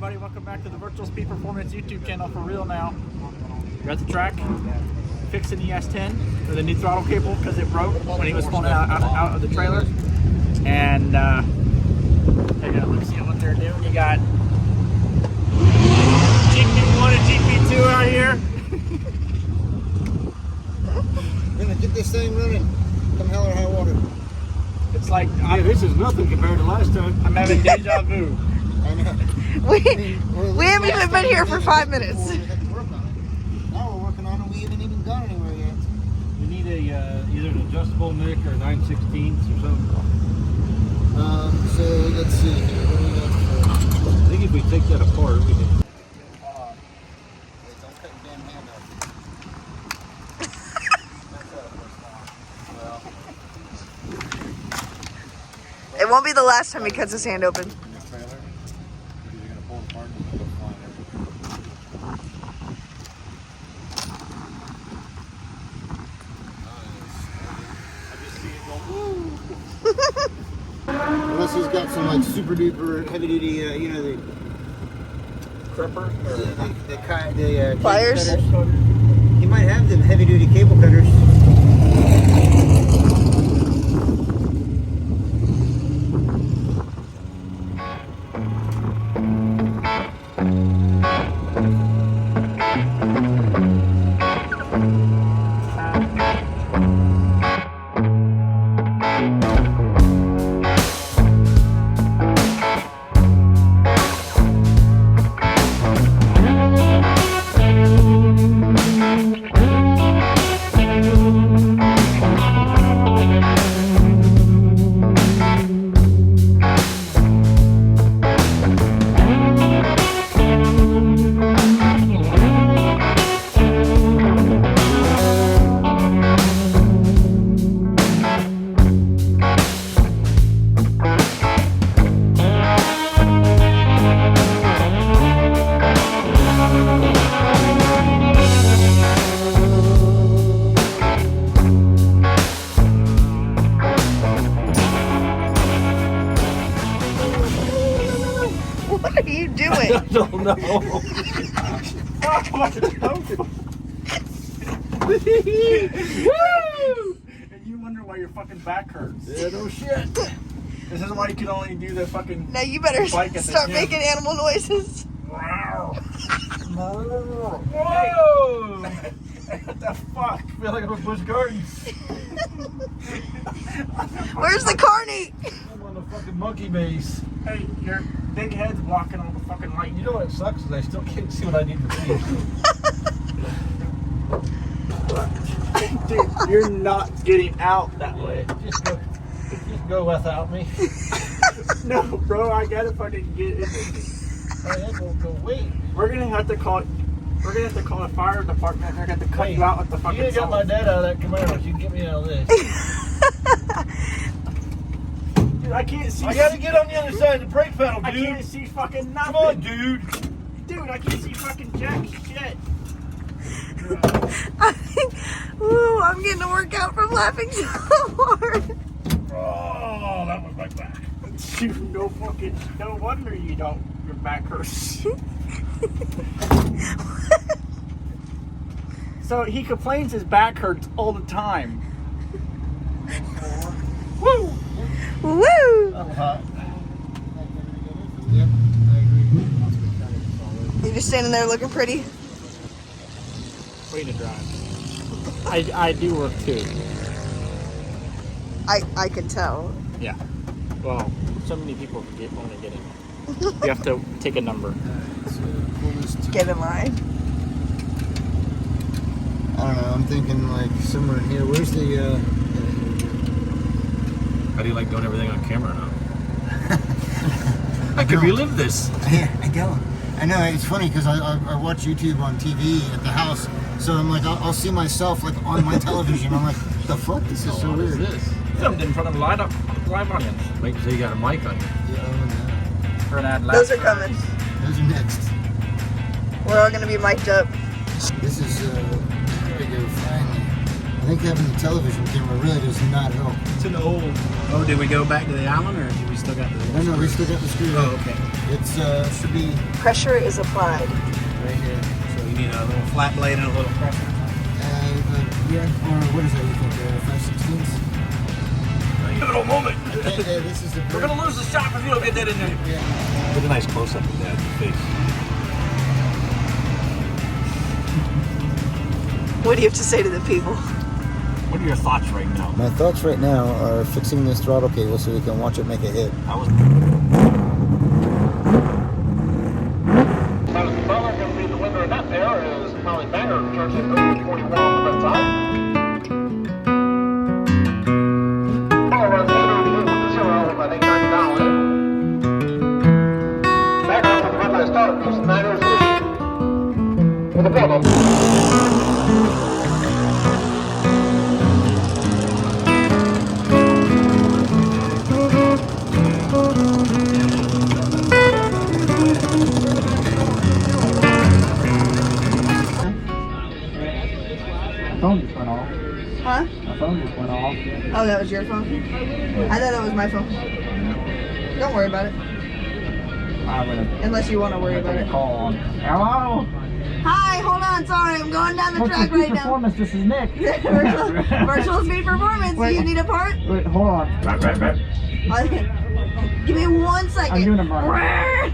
everybody, welcome back to the Virtual Speed Performance YouTube channel for real now. We're at the track, fixing the S10 with a new throttle cable because it broke when he was pulling it out of the trailer. And they're gonna look see what they're doing. You got GP1 and GP2 out here. We're gonna get this thing running, come hell or high water. It's like, this is nothing compared to last time. I'm having deja vu. I know. We haven't even been here for 5 minutes. Now we're working on it. We haven't even gone anywhere yet. We need a either an adjustable nick or 9/16 or something. So let's see here. What do we got for? I think if we take that apart, we can. Wait, don't cut your damn hand off. It won't be the last time he cuts his hand open. Unless he's got some like super duper heavy duty, you know, the Cripper? the Pliers? cable cutters. He might have them heavy duty cable cutters. What are you doing? I don't know. And you wonder why your fucking back hurts. Yeah, no shit. This is why you can only do the fucking. Now you better Bike at the start gym. making animal noises. Whoa! What the fuck? I feel like I'm in Busch Gardens. Where's the carny? I'm on the fucking monkey base. Hey, your big head's blocking all the fucking light. You know what sucks is I still can't see what I need to see. Dude, you're not getting out that way. Just go without me. No, bro, I gotta fucking get in. Go wait. We're gonna have to call the fire department. They're gonna have to cut you out with the fucking. You gotta get my dad out of that Camaro. You can get me out of this. Dude, I can't see. I gotta get on the other side of the brake pedal, I dude. can't see fucking nothing. Come on, dude. Dude, I can't see fucking jack shit. Ooh, I'm getting a workout from laughing so hard. Oh, that was my back. Dude, no wonder you don't. Your back hurts. So he complains his back hurts all the time. Woo! Woo! I'm hot. Yep, I agree. You're just standing there looking pretty. Waiting to drive. I do work too. I can tell. Yeah. Well, so many people want to get in. You have to take a number. Get in line. I don't know. I'm thinking like somewhere in here. Where's the? How do you like doing everything on camera now? I could relive this. Yeah, I don't. I know, it's funny because I watch YouTube on TV at the house, so I'm like, I'll see myself like on my television. I'm like, the fuck, this is so What is weird. this? Filmed in front of live audience. Make sure you got a mic on you. Yeah, oh, For an ad Those are coming. no. Those are next. We're all gonna be mic'd up. This is, there we go, finally. think having the television camera really does not help. It's an old. Oh, did we go back to the Allen, or do we still got the? No, we still got the screwdriver. Oh, okay. It's should be Pressure is applied. Right here. So you need a little flat blade and a little pressure. yeah, or what is that? You think 5/16? Give it a moment. This is the. We're gonna lose the shot if you don't get that in there. Yeah. Get a nice close up of that face. What do you have to say to the people? What are your thoughts right now? My thoughts right now are fixing this throttle cable so we can watch it make a hit. I was. Butler going to be the winner in that pair is Holly Banger, jersey number 21 on the side. Ball runs leader with 0, I think 99. Back off with the red line start, goes Niners lead with a bubble. My phone just went off. Huh? My phone just went off. Oh, that was your phone? I thought that was my phone. Don't worry about it. I'm gonna Unless you want to worry about take a it. call on. Hello. Hi, hold on. Sorry, I'm going down the What's track your right now. performance? This is Nick. Virtual speed performance. Wait. Do you need a part? Wait, hold on. Okay. Give me 1 second. I'm doing a run.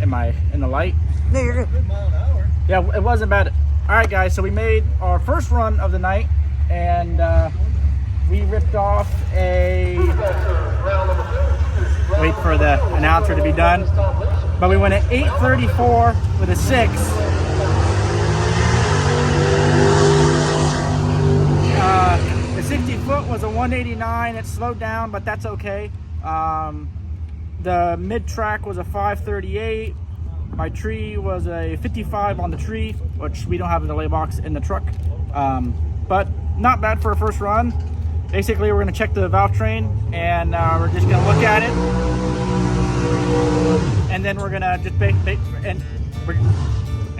Am I in the light? No, you're good. Yeah, it wasn't bad. All right, guys, so we made our first run of the night, and we ripped off a, wait for the announcer to be done, but we went at 8:34 with a 6. The 60 foot was a 189. It slowed down, but that's okay. The mid track was a 538. My tree was a 55 on the tree, which we don't have a delay box in the truck. But not bad for a first run. Basically, we're gonna check the valve train, and we're just gonna look at it. And then we're gonna just I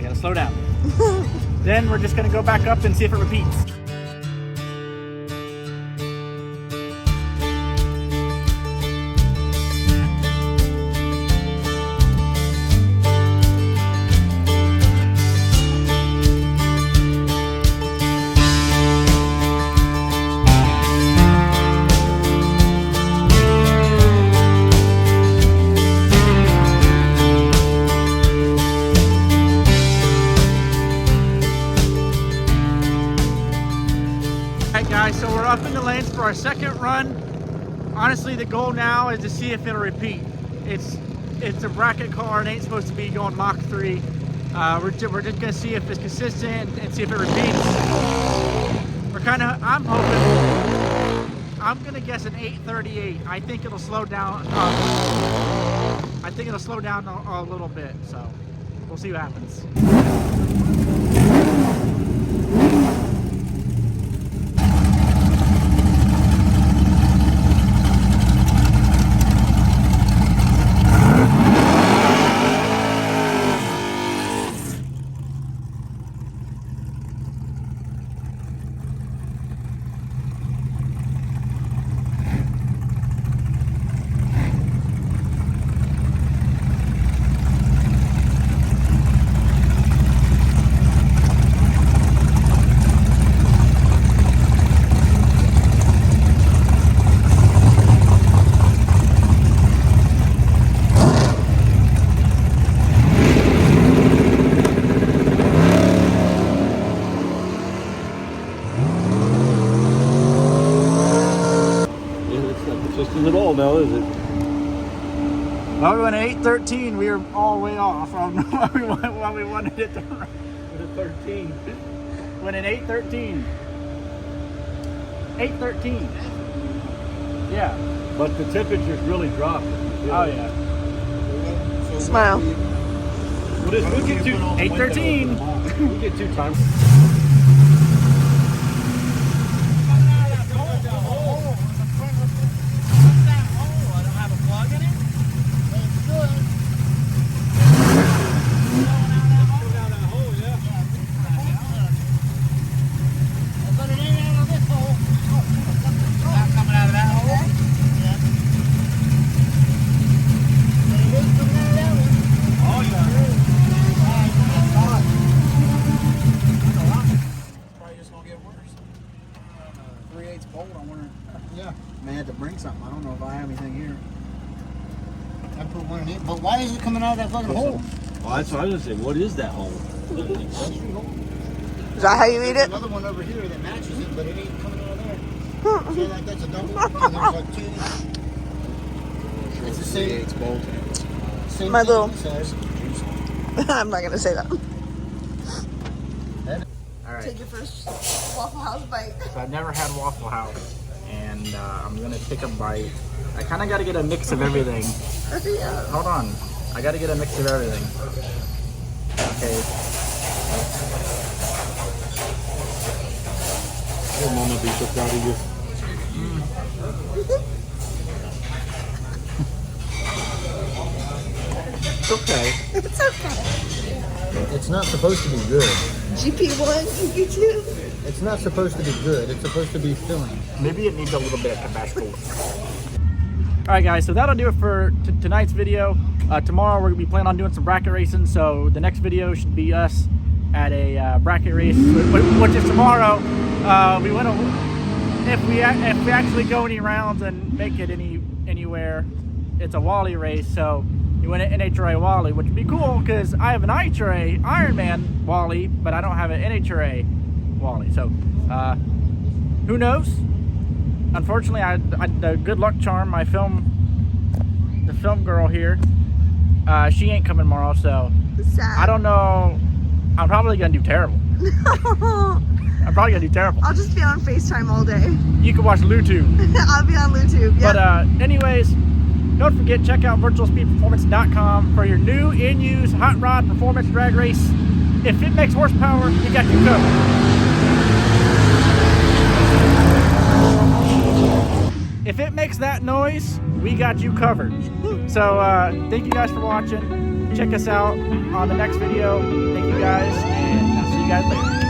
gotta slow down. Then we're just gonna go back up and see if it repeats. So we're up in the lanes for our second run. Honestly, the goal now is to see if it'll repeat. It's a bracket car. It ain't supposed to be going Mach 3. We're just gonna see if it's consistent and see if it repeats. I'm hoping, I'm gonna guess an 8:38. I think it'll slow down. I think it'll slow down a little bit. So we'll see what happens. at all now, is it? Well, we went at 8:13. We were all way off. I don't know why we wanted it to run. It's 13. Went at 8:13. 8:13. Yeah. But the temperature's really dropped. Oh yeah. Smile. We'll get 8:13. We'll get 2 times. Yeah, may have to bring something. I don't know if I have anything here. I put one in it, but why is it coming out of that fucking hole? Well, that's what I was gonna say. What is that hole? Is that how you eat There's it? another one over here that matches it, but it ain't coming out of there. See, like that's a double. And there's like 2. It's the same. Same My thing little- it says. I'm not gonna say that. All right. Take your first Waffle House bite. So I've never had Waffle House, and I'm gonna take a bite. I kind of got to get a mix of everything. Yeah. Hold on. I got to get a mix of everything. Okay. Your mama be so proud of you. It's okay. It's okay. It's not supposed to be good. GP1, GP2. It's not supposed to be good. It's supposed to be filling. Maybe it needs a little bit of Tabasco. All right, guys. So that'll do it for tonight's video. Tomorrow we're gonna be planning on doing some bracket racing. So the next video should be us at a bracket race, which is tomorrow. We want to, if we actually go any rounds and make it anywhere, it's a Wally race. So you win an NHRA Wally, which would be cool because I have an NHRA Ironman Wally, but I don't have an NHRA Wally. So who knows? Unfortunately, the good luck charm, the film girl here, she ain't coming tomorrow. So Sad. I don't know. I'm probably gonna do terrible. I'm probably gonna do terrible. I'll just be on FaceTime all day. You can watch YouTube. I'll be on YouTube. Yeah. But anyways, don't forget, check out virtualspeedperformance.com for your new in-use hot rod performance drag race. If it makes horsepower, you got you covered. If it makes that noise, we got you covered. So thank you guys for watching. Check us out on the next video. Thank you guys, and I'll see you guys later.